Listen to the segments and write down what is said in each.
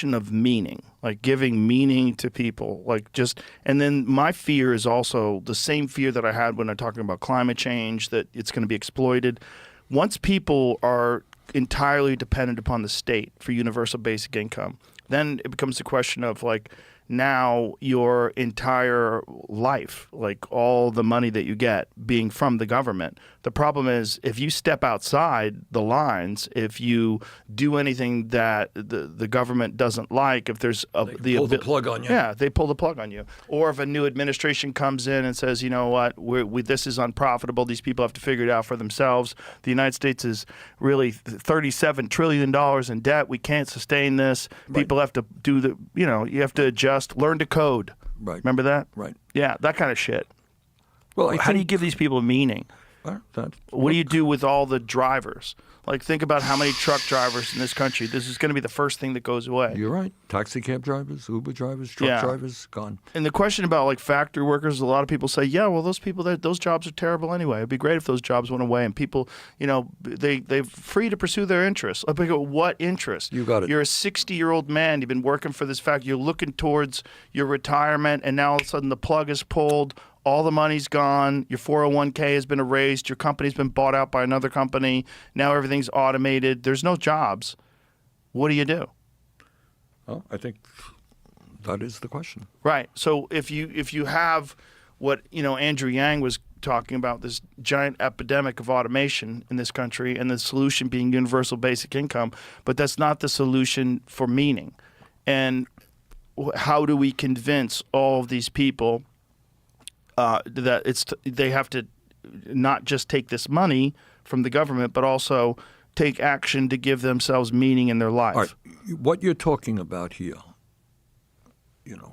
of meaning, like giving meaning to people, and then my fear is also the same fear that I had when I'm talking about climate change, that it's going to be exploited. Once people are entirely dependent upon the state for universal basic income, then it becomes a question of now your entire life, all the money that you get being from the government. The problem is if you step outside the lines, if you do anything that the government doesn't like, if there's they pull the plug on you. Yeah, they pull the plug on you. Or if a new administration comes in and says, you know what, this is unprofitable, these people have to figure it out for themselves. The United States is really $37 trillion in debt. We can't sustain this. Right. People have to do you have to adjust, learn to code. Right. Remember that? Right. Yeah, that kind of shit. Well, how do you give these people meaning? What do you do with all the drivers? Think about how many truck drivers in this country. This is going to be the first thing that goes away. You're right. Taxi cab drivers, Uber drivers, truck drivers, gone. And the question about factory workers, a lot of people say, yeah, well, those jobs are terrible anyway. It'd be great if those jobs went away and people, they're free to pursue their interests. What interest? You got it. You're a 60-year-old man. You've been working for this factory. You're looking towards your retirement, and now all of a sudden the plug is pulled. All the money's gone. Your 401k has been erased. Your company's been bought out by another company. Now everything's automated. There's no jobs. What do you do? Well, I think that is the question. Right. So if you have what Andrew Yang was talking about, this giant epidemic of automation in this country, and the solution being universal basic income, but that's not the solution for meaning. And how do we convince all of these people that they have to not just take this money from the government, but also take action to give themselves meaning in their life? All right. What you're talking about here,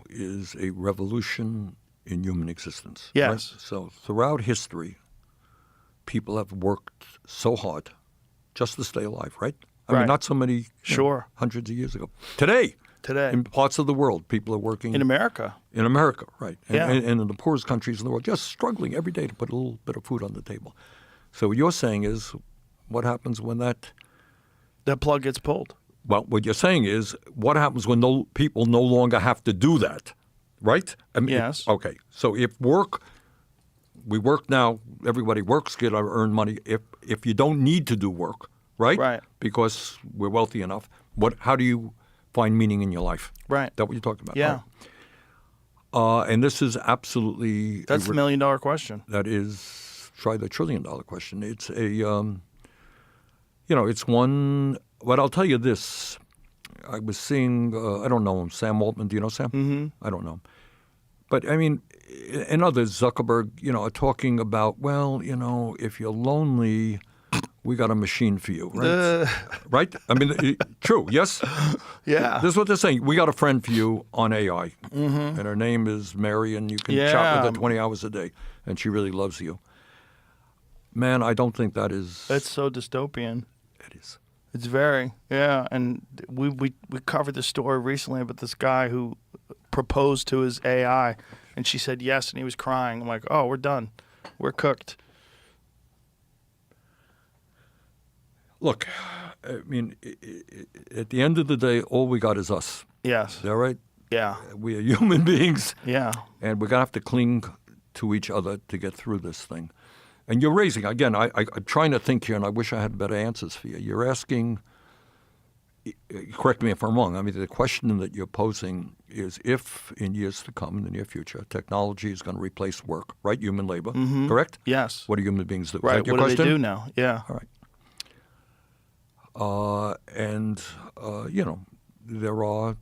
is a revolution in human existence. Yes. Right? So throughout history, people have worked so hard just to stay alive, right? I mean, not so many hundreds of years ago. Today, in parts of the world, people are working. In America. In America, right. And, Yeah. and in the poorest countries in the world, just struggling every day to put a little bit of food on the table. So what you're saying is, what happens when that plug gets pulled? Well, what you're saying is, what happens when people no longer have to do that, right? I mean, yes. Okay. So if we work now, everybody works, get our earn money. If you don't need to do work, right? Right. Because we're wealthy enough, how do you find meaning in your life? Right. That's what you're talking about. Yeah. Right. And this is absolutely... That's the million-dollar question. That is, try the trillion-dollar question. It's it's one... But I'll tell you this. I was seeing, I don't know him, Sam Altman. Do you know Sam? Mm-hmm. I don't know. But, I mean, and others, Zuckerberg, are talking about, if you're lonely, we got a machine for you, right? Right? I mean, true, yes? Yeah. This is what they're saying. We got a friend for you on AI, and her name is Mary, and you can chat with her 20 hours a day, and she really loves you. Man, I don't think that is... It's so dystopian. It is. It's very, yeah. And we covered this story recently about this guy who proposed to his AI, and she said yes, and he was crying. I'm like, oh, we're done. We're cooked. Look, I mean, at the end of the day, all we got is us. Yes. Is that right? Yeah. We are human beings. Yeah. And we're going to have to cling to each other to get through this thing. And you're raising, again, I'm trying to think here, and I wish I had better answers for you. You're asking, correct me if I'm wrong, I mean, the question that you're posing is if in years to come, in the near future, technology is going to replace work, right? Human labor, correct? Yes. What do human beings do? Right. Is that your What question? do they do now? Yeah. All right. There are